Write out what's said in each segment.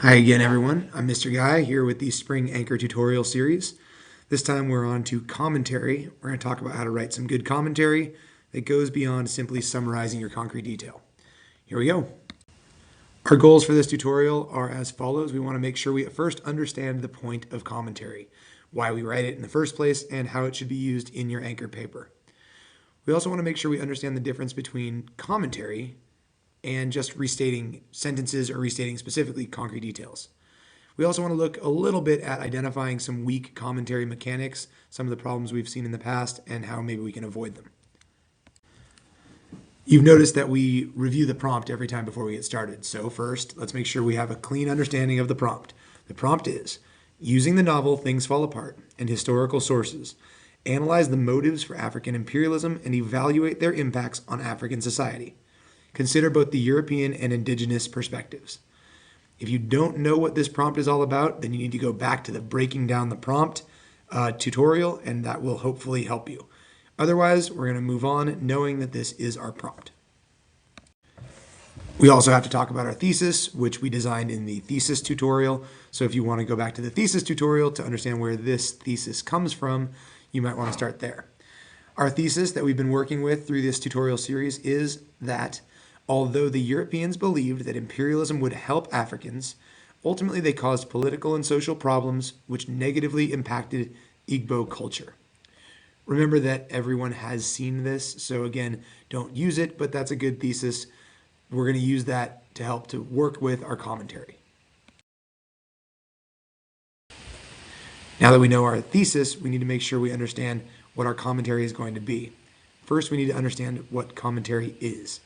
Hi again, everyone. I'm Mr. Guy here with the Spring Anchor tutorial series. This time we're on to commentary. We're going to talk about how to write some good commentary that goes beyond simply summarizing your concrete detail. Here we go. Our goals for this tutorial are as follows. We want to make sure we first understand the point of commentary, why we write it in the first place, and how it should be used in your anchor paper. We also want to make sure we understand the difference between commentary and just restating sentences or restating specifically concrete details. We also want to look a little bit at identifying some weak commentary mechanics, some of the problems we've seen in the past, and how maybe we can avoid them. You've noticed that we review the prompt every time before we get started. So first, let's make sure we have a clean understanding of the prompt. The prompt is, using the novel Things Fall Apart and historical sources, analyze the motives for African imperialism and evaluate their impacts on African society. Consider both the European and indigenous perspectives. If you don't know what this prompt is all about, then you need to go back to the breaking down the prompt tutorial, and that will hopefully help you. Otherwise, we're going to move on knowing that this is our prompt. We also have to talk about our thesis, which we designed in the thesis tutorial. So if you want to go back to the thesis tutorial to understand where this thesis comes from, you might want to start there. Our thesis that we've been working with through this tutorial series is that although the Europeans believed that imperialism would help Africans, ultimately they caused political and social problems which negatively impacted Igbo culture. Remember that everyone has seen this, so again, don't use it, but that's a good thesis. We're going to use that to help to work with our commentary. Now that we know our thesis, we need to make sure we understand what our commentary is going to be. First, we need to understand what commentary is.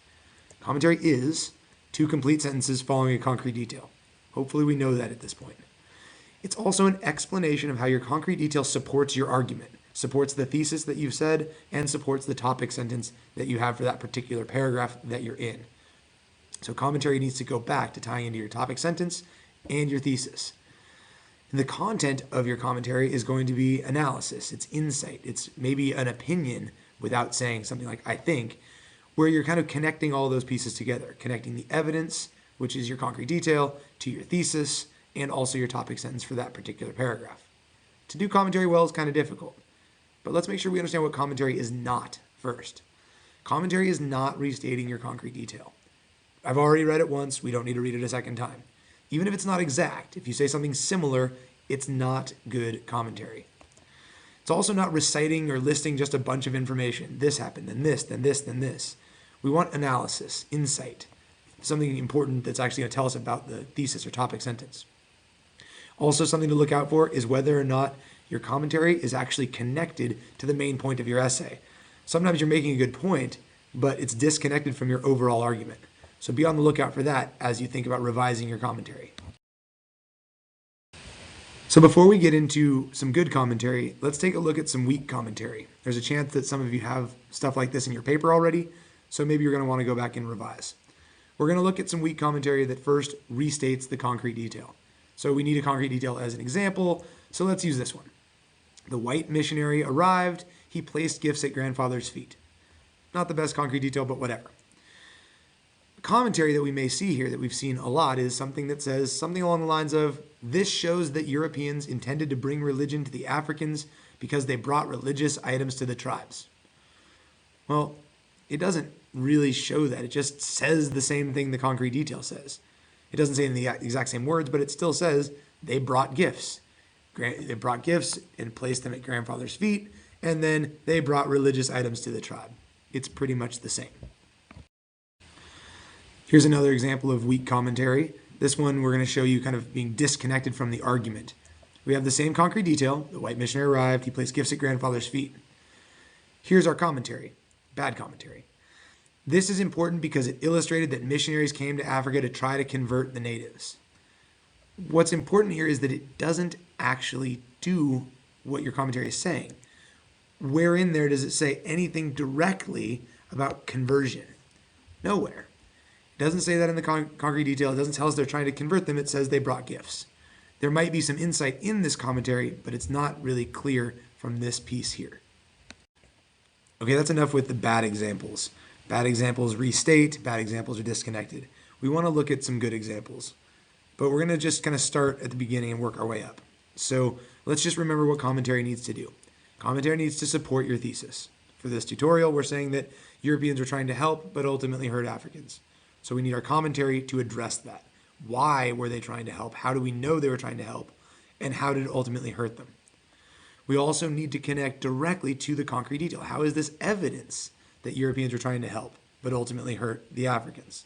Commentary is two complete sentences following a concrete detail. Hopefully we know that at this point. It's also an explanation of how your concrete detail supports your argument, supports the thesis that you've said, and supports the topic sentence that you have for that particular paragraph that you're in. So commentary needs to go back to tying into your topic sentence and your thesis. And the content of your commentary is going to be analysis, it's insight, it's maybe an opinion without saying something like I think, where you're kind of connecting all those pieces together, connecting the evidence, which is your concrete detail, to your thesis, and also your topic sentence for that particular paragraph. To do commentary well is kind of difficult, but let's make sure we understand what commentary is not first. Commentary is not restating your concrete detail. I've already read it once, we don't need to read it a second time. Even if it's not exact, if you say something similar, it's not good commentary. It's also not reciting or listing just a bunch of information. This happened, then this, then this, then this. We want analysis, insight, something important that's actually going to tell us about the thesis or topic sentence. Also, something to look out for is whether or not your commentary is actually connected to the main point of your essay. Sometimes you're making a good point, but it's disconnected from your overall argument. So be on the lookout for that as you think about revising your commentary. So before we get into some good commentary, let's take a look at some weak commentary. There's a chance that some of you have stuff like this in your paper already, so maybe you're going to want to go back and revise. We're going to look at some weak commentary that first restates the concrete detail. So we need a concrete detail as an example, so let's use this one. The white missionary arrived, he placed gifts at grandfather's feet. Not the best concrete detail, but whatever. Commentary that we may see here that we've seen a lot is something that says something along the lines of, this shows that Europeans intended to bring religion to the Africans because they brought religious items to the tribes. Well, it doesn't really show that. It just says the same thing the concrete detail says. It doesn't say in the exact same words, but it still says they brought gifts. They brought gifts and placed them at grandfather's feet, and then they brought religious items to the tribe. It's pretty much the same. Here's another example of weak commentary. This one we're going to show you kind of being disconnected from the argument. We have the same concrete detail. The white missionary arrived. He placed gifts at grandfather's feet. Here's our commentary. Bad commentary. This is important because it illustrated that missionaries came to Africa to try to convert the natives. What's important here is that it doesn't actually do what your commentary is saying. Where in there does it say anything directly about conversion? Nowhere. It doesn't say that in the concrete detail. It doesn't tell us they're trying to convert them. It says they brought gifts. There might be some insight in this commentary, but it's not really clear from this piece here. Okay, that's enough with the bad examples. Bad examples restate, bad examples are disconnected. We want to look at some good examples. but we're going to just kind of start at the beginning and work our way up. So let's just remember what commentary needs to do. Commentary needs to support your thesis. For this tutorial, we're saying that Europeans were trying to help, but ultimately hurt Africans. So we need our commentary to address that. Why were they trying to help? How do we know they were trying to help? And how did it ultimately hurt them? We also need to connect directly to the concrete detail. How is this evidence that Europeans were trying to help, but ultimately hurt the Africans?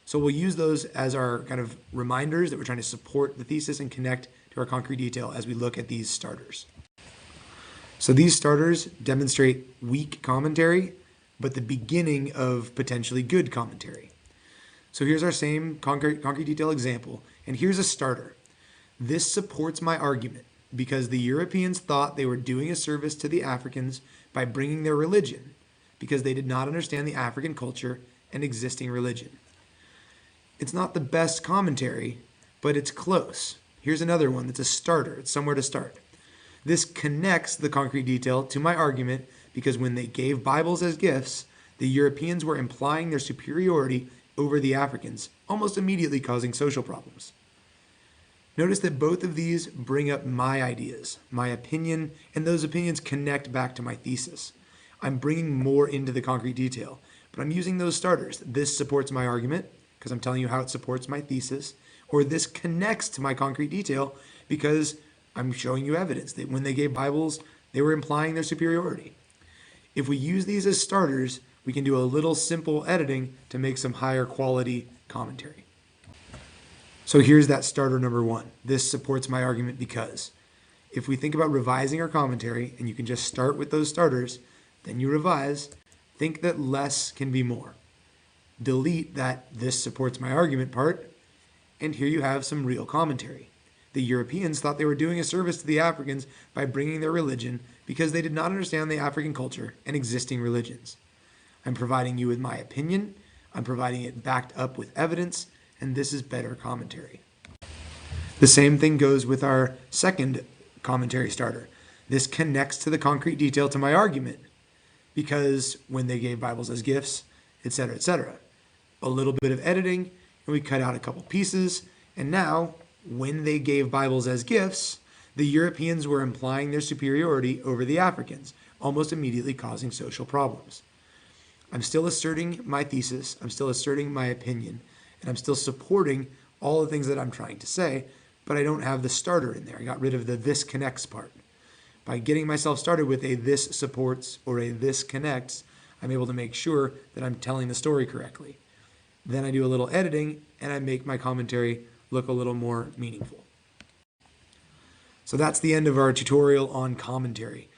So we'll use those as our kind of reminders that we're trying to support the thesis and connect to our concrete detail as we look at these starters. So these starters demonstrate weak commentary, but the beginning of potentially good commentary. So here's our same concrete detail example, and here's a starter. This supports my argument because the Europeans thought they were doing a service to the Africans by bringing their religion, because they did not understand the African culture and existing religion. It's not the best commentary, but it's close. Here's another one that's a starter. It's somewhere to start. This connects the concrete detail to my argument because when they gave Bibles as gifts, the Europeans were implying their superiority over the Africans, almost immediately causing social problems. Notice that both of these bring up my ideas, my opinion, and those opinions connect back to my thesis. I'm bringing more into the concrete detail, but I'm using those starters. This supports my argument because I'm telling you how it supports my thesis, or this connects to my concrete detail because I'm showing you evidence that when they gave Bibles, they were implying their superiority. If we use these as starters, we can do a little simple editing to make some higher quality commentary. So here's that starter number one. This supports my argument because. If we think about revising our commentary, and you can just start with those starters, then you revise, think that less can be more. Delete that this supports my argument part, and here you have some real commentary. The Europeans thought they were doing a service to the Africans by bringing their religion because they did not understand the African culture and existing religions. I'm providing you with my opinion, I'm providing it backed up with evidence, and this is better commentary. The same thing goes with our second commentary starter. This connects to the concrete detail to my argument because when they gave Bibles as gifts, etc., etc. A little bit of editing, and we cut out a couple pieces, and now when they gave Bibles as gifts, the Europeans were implying their superiority over the Africans, almost immediately causing social problems. I'm still asserting my thesis, I'm still asserting my opinion, and I'm still supporting all the things that I'm trying to say, but I don't have the starter in there. I got rid of the this connects part. By getting myself started with a this supports or a this connects, I'm able to make sure that I'm telling the story correctly. Then I do a little editing and I make my commentary look a little more meaningful. So that's the end of our tutorial on commentary.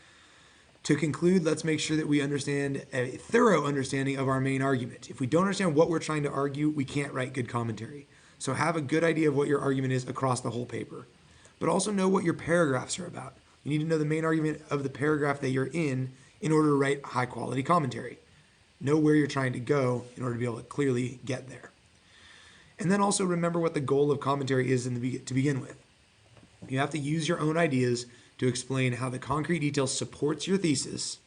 To conclude, let's make sure that we understand a thorough understanding of our main argument. If we don't understand what we're trying to argue, we can't write good commentary. So have a good idea of what your argument is across the whole paper. But also know what your paragraphs are about. You need to know the main argument of the paragraph that you're in order to write high quality commentary. Know where you're trying to go in order to be able to clearly get there. And then also remember what the goal of commentary is to begin with. You have to use your own ideas to explain how the concrete detail supports your thesis,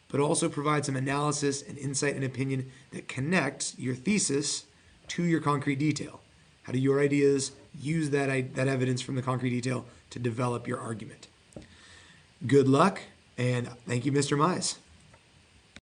but also provide some analysis and insight and opinion that connects your thesis to your concrete detail. How do your ideas use that evidence from the concrete detail to develop your argument? Good luck, and thank you, Mr. Mize.